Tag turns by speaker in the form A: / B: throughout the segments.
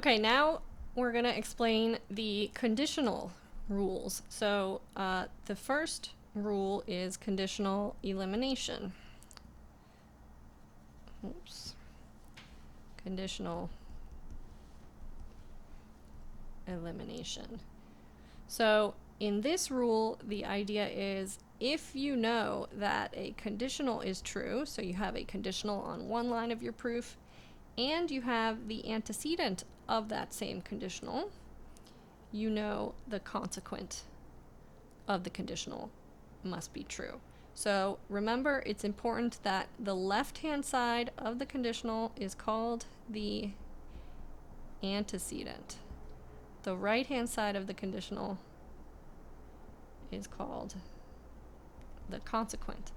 A: Okay, now we're going to explain the conditional rules. So the first rule is conditional elimination. Oops. Conditional elimination. So in this rule, the idea is if you know that a conditional is true, so you have a conditional on one line of your proof, and you have the antecedent of that same conditional, you know the consequent of the conditional must be true. So remember, it's important that the left-hand side of the conditional is called the antecedent. The right-hand side of the conditional is called the consequent.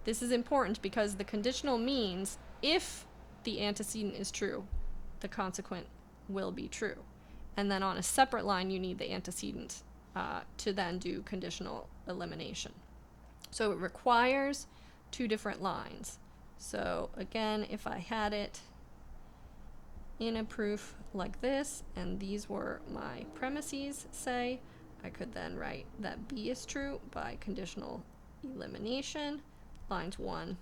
A: This is important because the conditional means if the antecedent is true, the consequent will be true. And then on a separate line, you need the antecedent to then do conditional elimination. So it requires two different lines. So again, if I had it in a proof like this, and these were my premises, say, I could then write that B is true by conditional elimination, lines 1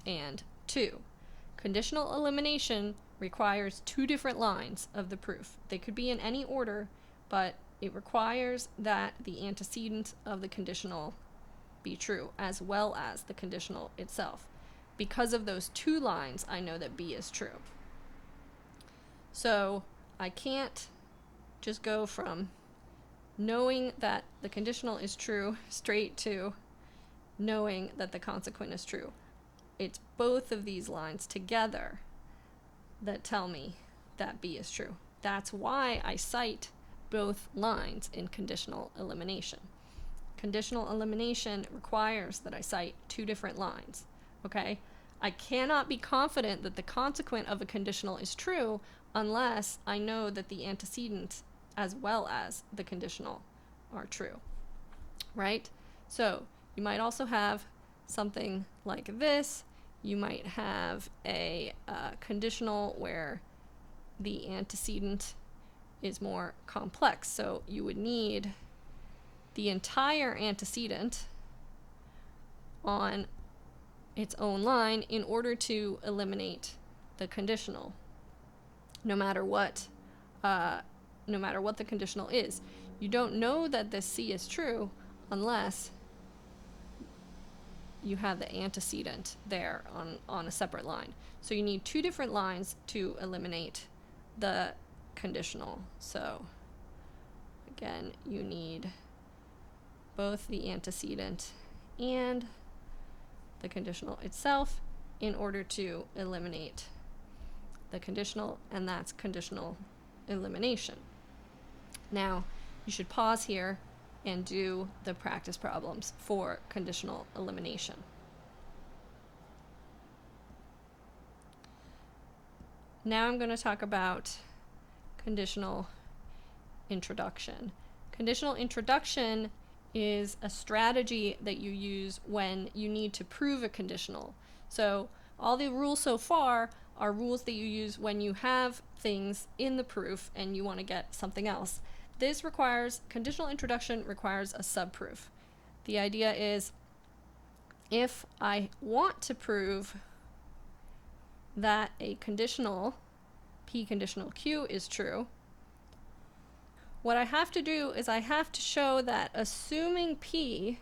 A: and 2. Conditional elimination requires two different lines of the proof. They could be in any order, but it requires that the antecedent of the conditional be true, as well as the conditional itself. Because of those two lines, I know that B is true. So I can't just go from knowing that the conditional is true straight to knowing that the consequent is true. It's both of these lines together that tell me that B is true. That's why I cite both lines in conditional elimination. Conditional elimination requires that I cite two different lines, okay? I cannot be confident that the consequent of a conditional is true unless I know that the antecedent as well as the conditional are true, right? So you might also have something like this. You might have a conditional where the antecedent is more complex. So you would need the entire antecedent on its own line in order to eliminate the conditional, no matter what the conditional is. You don't know that this C is true unless you have the antecedent there on a separate line. So you need two different lines to eliminate the conditional. So again, you need both the antecedent and the conditional itself in order to eliminate the conditional, and that's conditional elimination. Now, you should pause here and do the practice problems for conditional elimination. Now I'm going to talk about conditional introduction. Conditional introduction is a strategy that you use when you need to prove a conditional. So all the rules so far are rules that you use when you have things in the proof and you want to get something else. This requires, conditional introduction requires a subproof. The idea is if I want to prove that a conditional, P conditional Q, is true, what I have to do is I have to show that assuming P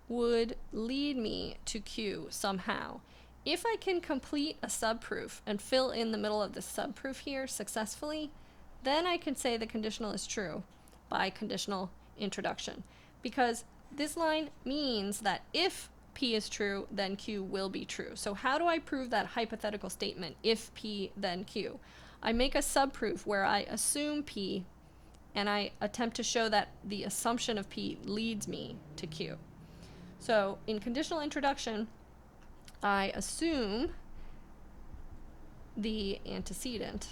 A: would lead me to Q somehow. If I can complete a subproof and fill in the middle of the subproof here successfully, then I can say the conditional is true by conditional introduction. Because this line means that if P is true, then Q will be true. So how do I prove that hypothetical statement, if P, then Q? I make a subproof where I assume P and I attempt to show that the assumption of P leads me to Q. So in conditional introduction, I assume the antecedent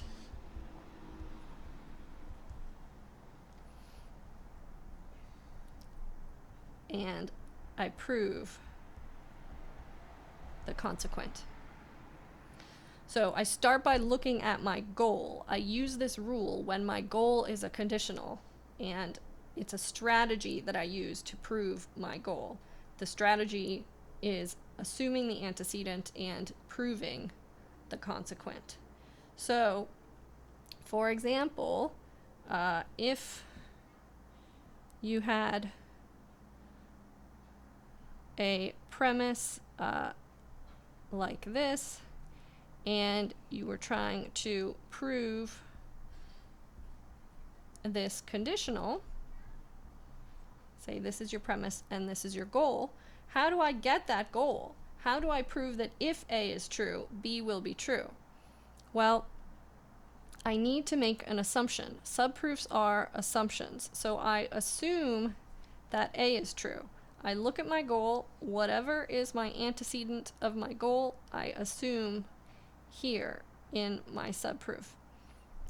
A: and I prove the consequent. So I start by looking at my goal. I use this rule when my goal is a conditional, and it's a strategy that I use to prove my goal. The strategy is assuming the antecedent and proving the consequent. So, for example, if you had a premise like this, and you were trying to prove this conditional, say this is your premise and this is your goal, how do I get that goal? How do I prove that if A is true, B will be true? Well, I need to make an assumption. Subproofs are assumptions. So I assume that A is true. I look at my goal, whatever is my antecedent of my goal, I assume here in my subproof.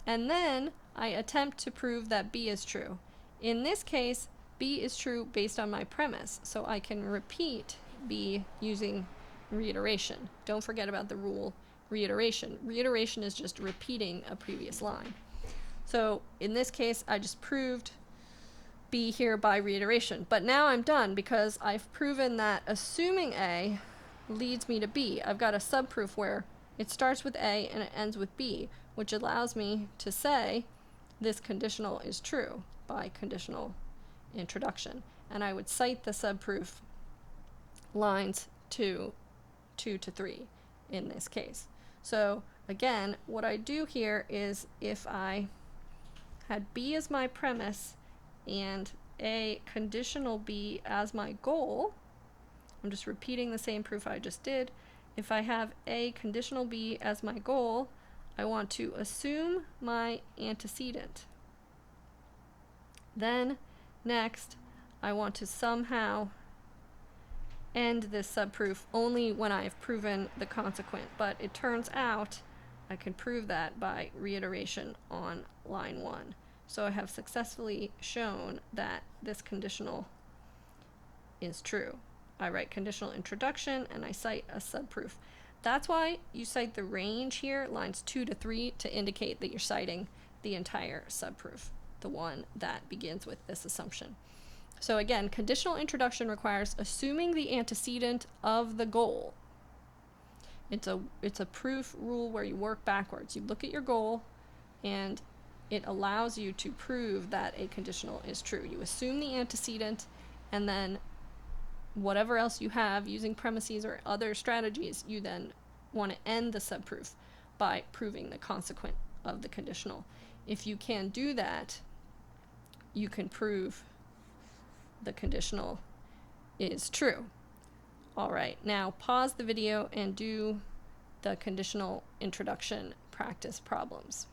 A: And then I attempt to prove that B is true. In this case, B is true based on my premise, so I can repeat B using reiteration. Don't forget about the rule reiteration. Reiteration is just repeating a previous line. So in this case, I just proved B here by reiteration. But now I'm done because I've proven that assuming A leads me to B. I've got a subproof where it starts with A and it ends with B, which allows me to say this conditional is true by conditional introduction. And I would cite the subproof lines 2 to 3 in this case. So again, what I do here is if I had B as my premise and A conditional B as my goal, I'm just repeating the same proof I just did. If I have A conditional B as my goal, I want to assume my antecedent. Then next, I want to somehow end this subproof only when I've proven the consequent. But it turns out I can prove that by reiteration on line 1. So I have successfully shown that this conditional is true. I write conditional introduction and I cite a subproof. That's why you cite the range here, lines 2 to 3, to indicate that you're citing the entire subproof, the one that begins with this assumption. So again, conditional introduction requires assuming the antecedent of the goal. It's a proof rule where you work backwards. You look at your goal and it allows you to prove that a conditional is true. You assume the antecedent, and then whatever else you have using premises or other strategies, you then want to end the subproof by proving the consequent of the conditional. If you can do that, you can prove the conditional is true. All right, now pause the video and do the conditional introduction practice problems.